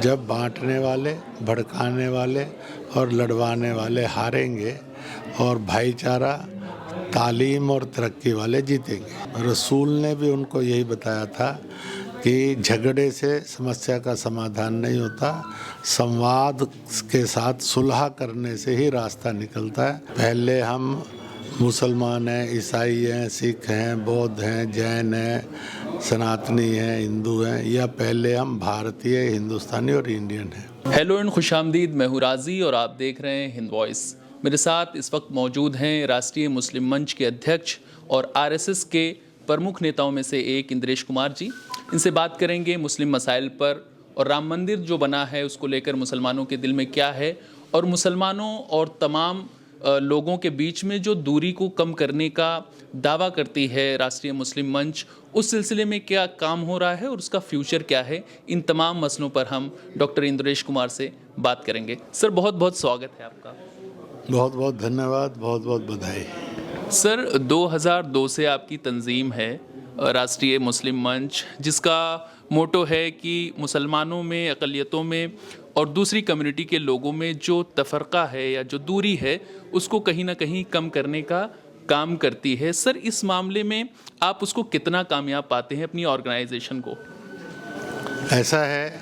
जब बांटने वाले, भड़काने वाले और लड़वाने वाले हारेंगे और भाईचारा, तालीम और तरक्की वाले जीतेंगे। रसूल ने भी उनको यही बताया था कि झगड़े से समस्या का समाधान नहीं होता, संवाद के साथ सुलह करने से ही रास्ता निकलता है। पहले हम मुसलमान हैं, ईसाई हैं, सिख हैं, बौद्ध हैं, जैन हैं, सनातनी हैं, हिंदू हैं, या पहले हम भारतीय, हिंदुस्तानी और इंडियन हैं। हेलो एंड खुशामदीद, मैं हूं राजी और आप देख रहे हैं हिंद वॉइस। मेरे साथ इस वक्त मौजूद हैं राष्ट्रीय मुस्लिम मंच के अध्यक्ष और आरएसएस के प्रमुख नेताओं में से एक इंद्रेश कुमार जी। इनसे बात करेंगे मुस्लिम मसाइल पर और राम मंदिर जो बना है उसको लेकर मुसलमानों के दिल में क्या है और मुसलमानों और तमाम लोगों के बीच में जो दूरी को कम करने का दावा करती है राष्ट्रीय मुस्लिम मंच, उस सिलसिले में क्या काम हो रहा है और उसका फ्यूचर क्या है। इन तमाम मसलों पर हम डॉक्टर इंद्रेश कुमार से बात करेंगे। सर, बहुत बहुत स्वागत है आपका। बहुत बहुत धन्यवाद, बहुत बहुत बधाई। सर, 2002 से आपकी तंजीम है राष्ट्रीय मुस्लिम मंच, जिसका मोटो है कि मुसलमानों में, अक़लियतों में और दूसरी कम्युनिटी के लोगों में जो तफ़रक़ा है या जो दूरी है उसको कहीं ना कहीं कम करने का काम करती है। सर, इस मामले में आप उसको कितना कामयाब पाते हैं अपनी ऑर्गेनाइजेशन को? ऐसा है,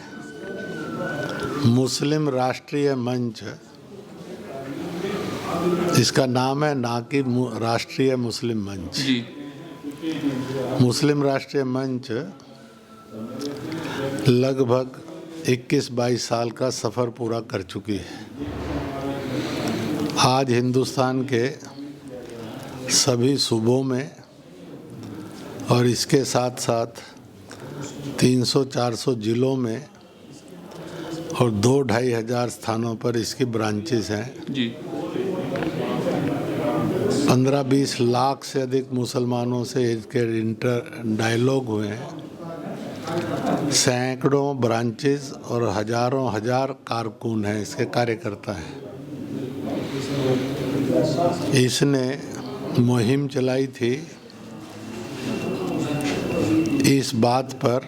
मुस्लिम राष्ट्रीय मंच इसका नाम है, ना कि राष्ट्रीय मुस्लिम मंच। जी। मुस्लिम राष्ट्रीय मंच लगभग 21-22 साल का सफ़र पूरा कर चुकी है। आज हिंदुस्तान के सभी सूबों में और इसके साथ साथ 300-400 ज़िलों में और 2-2.5 हज़ार स्थानों पर इसकी ब्रांचेस हैं। जी। 15-20 लाख से अधिक मुसलमानों से इसके डायलॉग हुए हैं। सैकड़ों ब्रांचेस और हजारों हजार कारकुन हैं, इसके कार्यकर्ता हैं। इसने मुहिम चलाई थी इस बात पर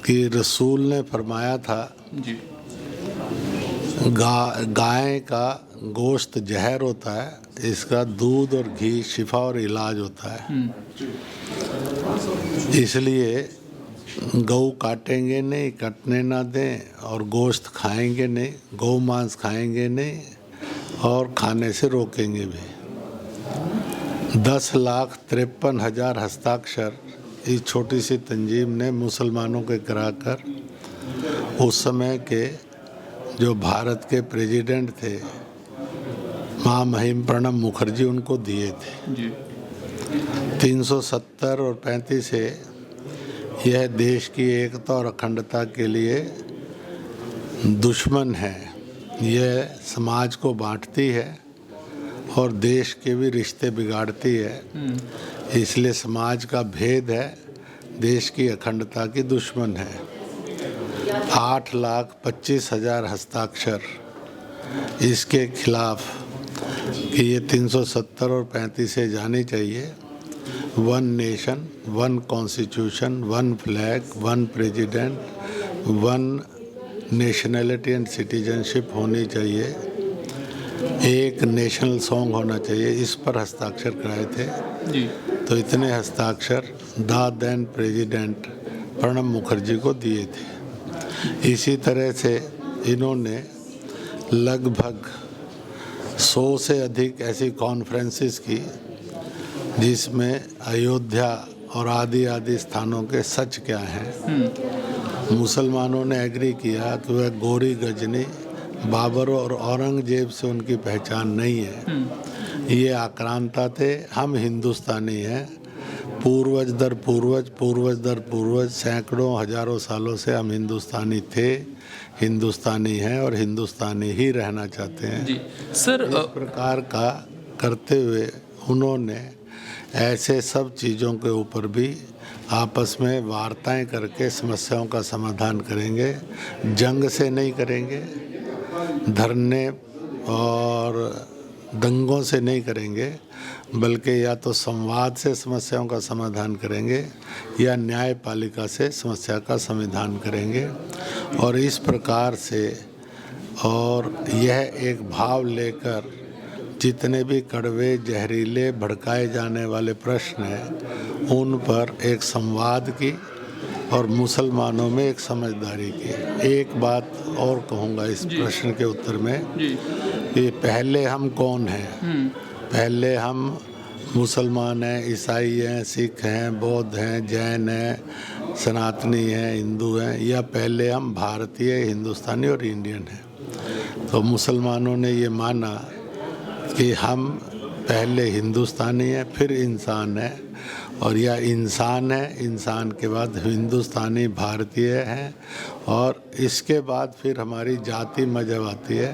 कि रसूल ने फरमाया था, जी। गाय का गोश्त जहर होता है, इसका दूध और घी शिफा और इलाज होता है। इसलिए गऊ काटेंगे नहीं, कटने ना दें, और गोश्त खाएंगे नहीं, गौ मांस खाएंगे नहीं और खाने से रोकेंगे भी। 10,53,000 हस्ताक्षर इस छोटी सी तंजीम ने मुसलमानों के कराकर उस समय के जो भारत के प्रेसिडेंट थे महामहिम प्रणब मुखर्जी, उनको दिए थे। जी। 370 और 35 से यह देश की एकता और अखंडता के लिए दुश्मन है। यह समाज को बांटती है और देश के भी रिश्ते बिगाड़ती है। इसलिए समाज का भेद है, देश की अखंडता की दुश्मन है। 8,25,000 हस्ताक्षर इसके खिलाफ कि ये 370 और 35 से जानी चाहिए। 1 nation, 1 constitution, 1 flag, 1 president, 1 nationality and citizenship होनी चाहिए, एक नेशनल सॉन्ग होना चाहिए। इस पर हस्ताक्षर कराए थे। जी। तो इतने हस्ताक्षर देन प्रेसिडेंट प्रणब मुखर्जी को दिए थे। इसी तरह से इन्होंने लगभग 100 से अधिक ऐसी कॉन्फ्रेंसेस की जिसमें अयोध्या और आदि स्थानों के सच क्या हैं। मुसलमानों ने एग्री किया कि वह गोरी गजनी, बाबर और औरंगजेब से उनकी पहचान नहीं है। ये आक्रांता थे। हम हिंदुस्तानी हैं, पूर्वज दर पूर्वज सैकड़ों हजारों सालों से हम हिंदुस्तानी थे, हिंदुस्तानी हैं और हिंदुस्तानी ही रहना चाहते हैं। जी। सर, इस प्रकार का करते हुए उन्होंने ऐसे सब चीज़ों के ऊपर भी आपस में वार्ताएं करके समस्याओं का समाधान करेंगे। जंग से नहीं करेंगे, धरने और दंगों से नहीं करेंगे, बल्कि या तो संवाद से समस्याओं का समाधान करेंगे या न्यायपालिका से समस्या का समाधान करेंगे। और इस प्रकार से और यह एक भाव लेकर जितने भी कड़वे, जहरीले, भड़काए जाने वाले प्रश्न हैं उन पर एक संवाद की और मुसलमानों में एक समझदारी की। एक बात और कहूँगा इस प्रश्न के उत्तर में कि पहले हम कौन हैं? पहले हम मुसलमान हैं, ईसाई हैं, सिख हैं, बौद्ध हैं, जैन हैं, सनातनी हैं, हिंदू हैं, या पहले हम भारतीय, हिंदुस्तानी और इंडियन हैं? तो मुसलमानों ने ये माना कि हम पहले हिंदुस्तानी हैं, फिर इंसान हैं, और या इंसान है, इंसान के बाद हिंदुस्तानी, भारतीय हैं, और इसके बाद फिर हमारी जाति मजहब आती है।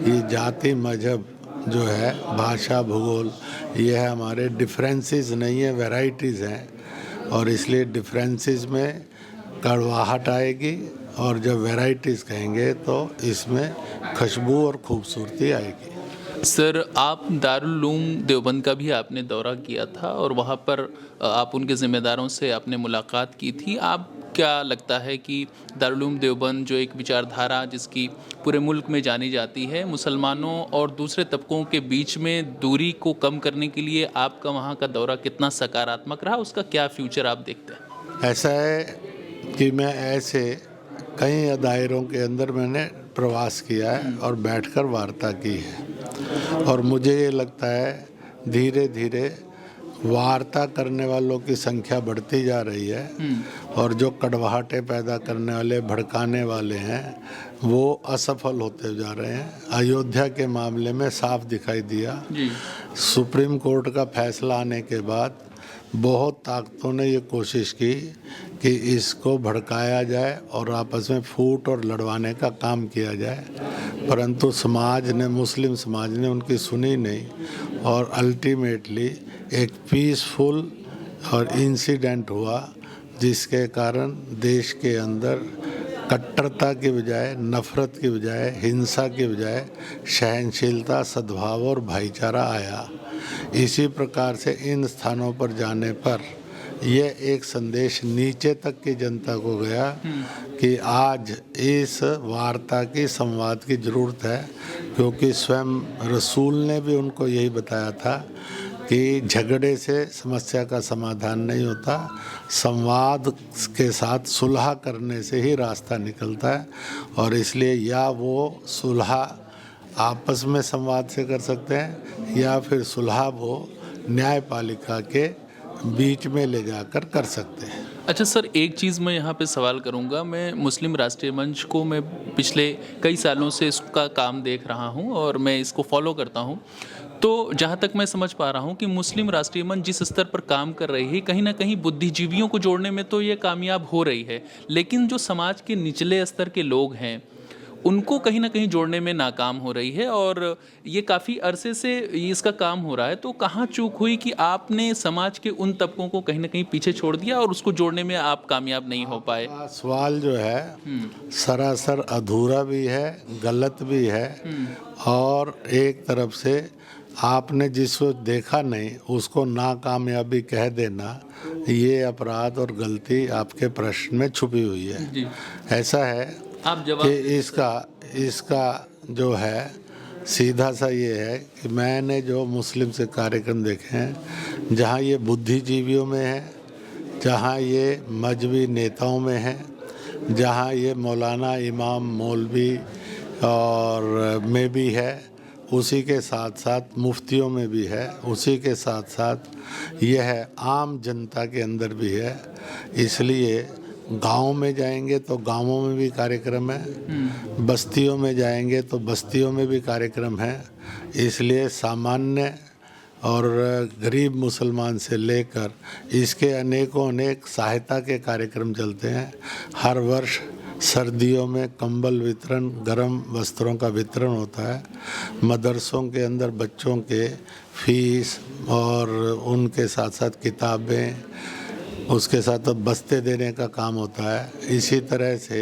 ये जाति मजहब जो है, भाषा, भूगोल, ये है हमारे डिफरेंसेस नहीं है, वैरायटीज़ हैं, और इसलिए डिफरेंसेस में कड़वाहट आएगी, और जब वैरायटीज़ कहेंगे तो इसमें खुशबू और खूबसूरती आएगी। सर, आप दारुल उलूम देवबंद का भी आपने दौरा किया था और वहाँ पर आप उनके ज़िम्मेदारों से आपने मुलाकात की थी। आप क्या लगता है कि दारुल उलूम देवबंद जो एक विचारधारा जिसकी पूरे मुल्क में जानी जाती है, मुसलमानों और दूसरे तबकों के बीच में दूरी को कम करने के लिए आपका वहाँ का दौरा कितना सकारात्मक रहा? उसका क्या फ्यूचर आप देखते हैं? ऐसा है कि मैं ऐसे कई दायरों के अंदर मैंने प्रवास किया है और बैठकर वार्ता की है, और मुझे ये लगता है धीरे धीरे वार्ता करने वालों की संख्या बढ़ती जा रही है, और जो कड़वाहटें पैदा करने वाले, भड़काने वाले हैं, वो असफल होते जा रहे हैं। अयोध्या के मामले में साफ दिखाई दिया। सुप्रीम कोर्ट का फैसला आने के बाद बहुत ताकतों ने ये कोशिश की कि इसको भड़काया जाए और आपस में फूट और लड़वाने का काम किया जाए, परंतु समाज ने, मुस्लिम समाज ने उनकी सुनी नहीं, और अल्टीमेटली एक पीसफुल और इंसिडेंट हुआ जिसके कारण देश के अंदर कट्टरता के बजाय, नफ़रत के बजाय, हिंसा के बजाय सहनशीलता, सद्भाव और भाईचारा आया। इसी प्रकार से इन स्थानों पर जाने पर यह एक संदेश नीचे तक की जनता को गया कि आज इस वार्ता की, संवाद की ज़रूरत है, क्योंकि स्वयं रसूल ने भी उनको यही बताया था कि झगड़े से समस्या का समाधान नहीं होता, संवाद के साथ सुलह करने से ही रास्ता निकलता है। और इसलिए या वो सुलह आपस में संवाद से कर सकते हैं, या फिर सुलह वो न्यायपालिका के बीच में ले जाकर कर सकते हैं। अच्छा सर, एक चीज़ मैं यहाँ पे सवाल करूँगा। मैं मुस्लिम राष्ट्रीय मंच को मैं पिछले कई सालों से इसका काम देख रहा हूँ और मैं इसको फॉलो करता हूँ। तो जहाँ तक मैं समझ पा रहा हूँ कि मुस्लिम राष्ट्रीय मंच जिस स्तर पर काम कर रही है, कहीं ना कहीं बुद्धिजीवियों को जोड़ने में तो ये कामयाब हो रही है, लेकिन जो समाज के निचले स्तर के लोग हैं उनको कहीं ना कहीं जोड़ने में नाकाम हो रही है, और ये काफ़ी अरसे से इसका काम हो रहा है। तो कहाँ चूक हुई कि आपने समाज के उन तबकों को कहीं ना कहीं पीछे छोड़ दिया और उसको जोड़ने में आप कामयाब नहीं हो पाए? सवाल जो है सरासर अधूरा भी है, गलत भी है, और एक तरफ से आपने जिसको देखा नहीं उसको नाकामयाबी कह देना, ये अपराध और गलती आपके प्रश्न में छुपी हुई है। जी। ऐसा है आप जवाब कि इसका जो है सीधा सा ये है कि मैंने जो मुस्लिम से कार्यक्रम देखे हैं, जहाँ ये बुद्धिजीवियों में है, जहाँ ये मजहबी नेताओं में है, जहाँ ये मौलाना, इमाम, मौलवी और में भी है, उसी के साथ साथ मुफ्तियों में भी है, उसी के साथ साथ यह आम जनता के अंदर भी है। इसलिए गाँव में जाएंगे तो गाँवों में भी कार्यक्रम है, बस्तियों में जाएंगे तो बस्तियों में भी कार्यक्रम है। इसलिए सामान्य और गरीब मुसलमान से लेकर इसके अनेक सहायता के कार्यक्रम चलते हैं। हर वर्ष सर्दियों में कंबल वितरण, गर्म वस्त्रों का वितरण होता है। मदरसों के अंदर बच्चों के फीस और उनके साथ साथ किताबें, उसके साथ बस्ते देने का काम होता है। इसी तरह से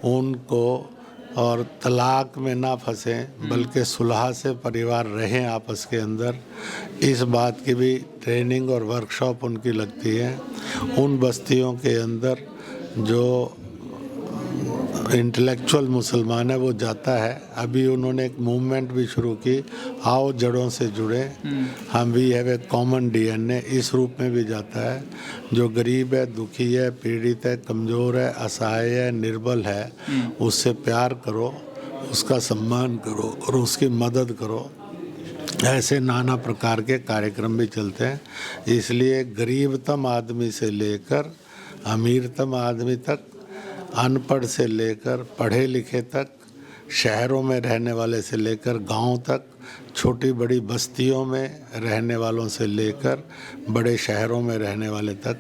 उनको और तलाक में ना फंसें बल्कि सुलह से परिवार रहें आपस के अंदर, इस बात की भी ट्रेनिंग और वर्कशॉप उनकी लगती है। उन बस्तियों के अंदर जो इंटेलेक्चुअल मुसलमान है वो जाता है। अभी उन्होंने एक मूवमेंट भी शुरू की, आओ जड़ों से जुड़े, हम भी हैव ए कॉमन डीएनए, इस रूप में भी जाता है। जो गरीब है, दुखी है, पीड़ित है, कमज़ोर है, असहाय है, निर्बल है, उससे प्यार करो, उसका सम्मान करो और उसकी मदद करो। ऐसे नाना प्रकार के कार्यक्रम भी चलते हैं। इसलिए गरीबतम आदमी से लेकर अमीरतम आदमी तक, अनपढ़ से लेकर पढ़े लिखे तक, शहरों में रहने वाले से लेकर गांव तक, छोटी बड़ी बस्तियों में रहने वालों से लेकर बड़े शहरों में रहने वाले तक,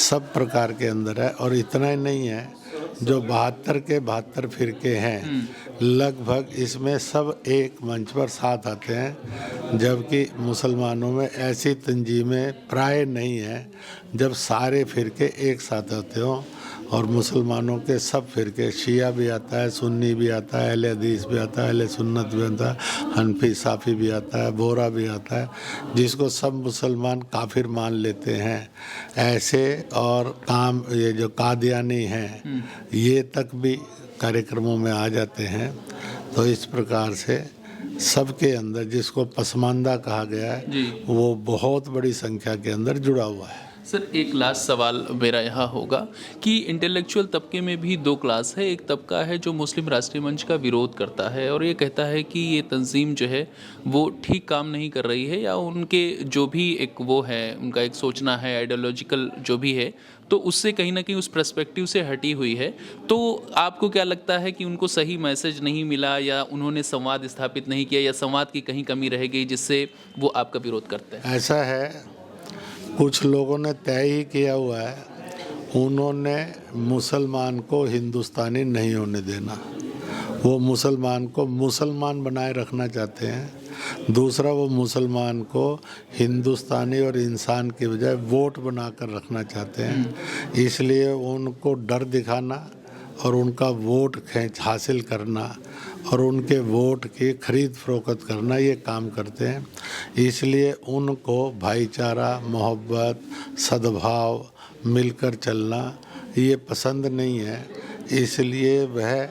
सब प्रकार के अंदर है। और इतना ही नहीं है, जो 72 के 72 फिरके हैं, लगभग इसमें सब एक मंच पर साथ आते हैं। जबकि मुसलमानों में ऐसी तंजीमें प्राय नहीं है जब सारे फिरके एक साथ आते हों। और मुसलमानों के सब फिरके, शिया भी आता है, सुन्नी भी आता है, अहले हदीस भी आता है, अहले सुन्नत भी आता है, हनफी साफ़ी भी आता है, बोरा भी आता है, जिसको सब मुसलमान काफिर मान लेते हैं ऐसे। और काम ये जो कादियानी हैं ये तक भी कार्यक्रमों में आ जाते हैं। तो इस प्रकार से सबके अंदर जिसको पसमानदा कहा गया है वो बहुत बड़ी संख्या के अंदर जुड़ा हुआ है। सर, एक लास्ट सवाल मेरा यहाँ होगा कि इंटेलेक्चुअल तबके में भी दो क्लास है। एक तबका है जो मुस्लिम राष्ट्रीय मंच का विरोध करता है और ये कहता है कि ये तंजीम जो है वो ठीक काम नहीं कर रही है, या उनके जो भी एक वो है, उनका एक सोचना है, आइडियोलॉजिकल जो भी है, तो उससे कहीं ना कहीं उस पर्सपेक्टिव से हटी हुई है। तो आपको क्या लगता है कि उनको सही मैसेज नहीं मिला, या उन्होंने संवाद स्थापित नहीं किया, या संवाद की कहीं कमी रह गई जिससे वो आपका विरोध करते हैं? ऐसा है, कुछ लोगों ने तय ही किया हुआ है, उन्होंने मुसलमान को हिंदुस्तानी नहीं होने देना। वो मुसलमान को मुसलमान बनाए रखना चाहते हैं। दूसरा, वो मुसलमान को हिंदुस्तानी और इंसान के बजाय वोट बनाकर रखना चाहते हैं। इसलिए उनको डर दिखाना और उनका वोट हासिल करना और उनके वोट की खरीद फरोख्त करना, ये काम करते हैं। इसलिए उनको भाईचारा, मोहब्बत, सद्भाव, मिलकर चलना ये पसंद नहीं है। इसलिए वह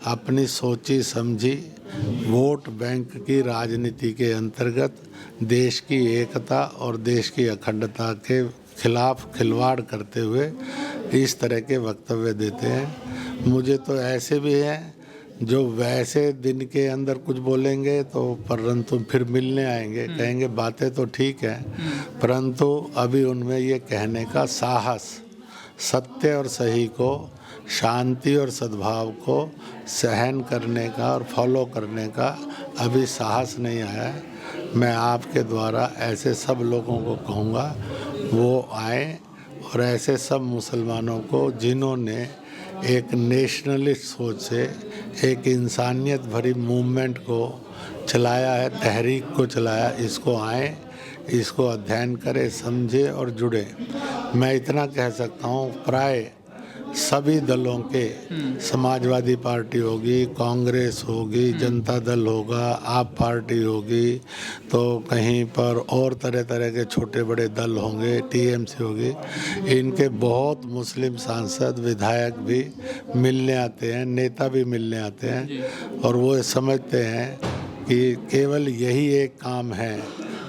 अपनी सोची समझी वोट बैंक की राजनीति के अंतर्गत देश की एकता और देश की अखंडता के खिलाफ खिलवाड़ करते हुए इस तरह के वक्तव्य देते हैं। मुझे तो ऐसे भी हैं जो वैसे दिन के अंदर कुछ बोलेंगे तो परंतु फिर मिलने आएंगे, कहेंगे बातें तो ठीक है, परंतु अभी उनमें ये कहने का साहस, सत्य और सही को, शांति और सद्भाव को सहन करने का और फॉलो करने का अभी साहस नहीं आया है। मैं आपके द्वारा ऐसे सब लोगों को कहूँगा वो आए, और ऐसे सब मुसलमानों को जिन्होंने एक नेशनलिस्ट सोच से एक इंसानियत भरी मूवमेंट को चलाया है, तहरीक को चलाया, इसको आए, इसको अध्ययन करें, समझे और जुड़े। मैं इतना कह सकता हूँ, प्राय सभी दलों के, समाजवादी पार्टी होगी, कांग्रेस होगी, जनता दल होगा, आप पार्टी होगी, तो कहीं पर और तरह तरह के छोटे बड़े दल होंगे, टीएमसी होगी, इनके बहुत मुस्लिम सांसद, विधायक भी मिलने आते हैं, नेता भी मिलने आते हैं, और वो समझते हैं कि केवल यही एक काम है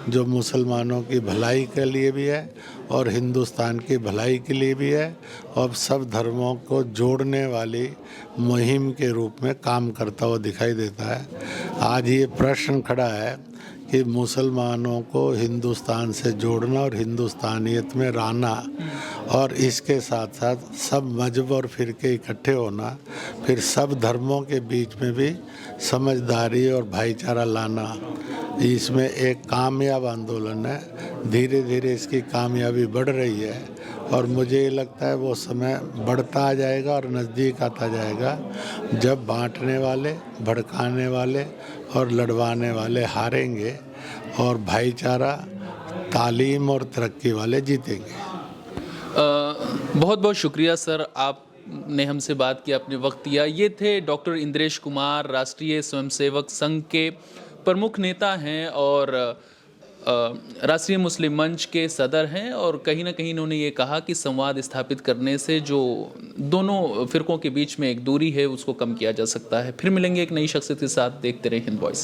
जो मुसलमानों की भलाई के लिए भी है और हिंदुस्तान की भलाई के लिए भी है, और सब धर्मों को जोड़ने वाली मुहिम के रूप में काम करता हुआ दिखाई देता है। आज ये प्रश्न खड़ा है कि मुसलमानों को हिंदुस्तान से जोड़ना और हिंदुस्तानियत में रहना, और इसके साथ साथ सब मजहब और फिरके इकट्ठे होना, फिर सब धर्मों के बीच में भी समझदारी और भाईचारा लाना, इसमें एक कामयाब आंदोलन है। धीरे धीरे इसकी कामयाबी बढ़ रही है, और मुझे ये लगता है वो समय बढ़ता आ जाएगा और नज़दीक आता जाएगा जब बांटने वाले, भड़काने वाले और लड़वाने वाले हारेंगे और भाईचारा, तालीम और तरक्की वाले जीतेंगे। बहुत बहुत शुक्रिया सर, आपने हमसे बात की, अपने वक्त दिया। ये थे डॉक्टर इंद्रेश कुमार, राष्ट्रीय स्वयंसेवक संघ के प्रमुख नेता हैं और राष्ट्रीय मुस्लिम मंच के सदर हैं और कहीं ना कहीं इन्होंने ये कहा कि संवाद स्थापित करने से जो दोनों फिरकों के बीच में एक दूरी है उसको कम किया जा सकता है। फिर मिलेंगे एक नई शख्सियत के साथ। देखते रहे हिंद वॉइस।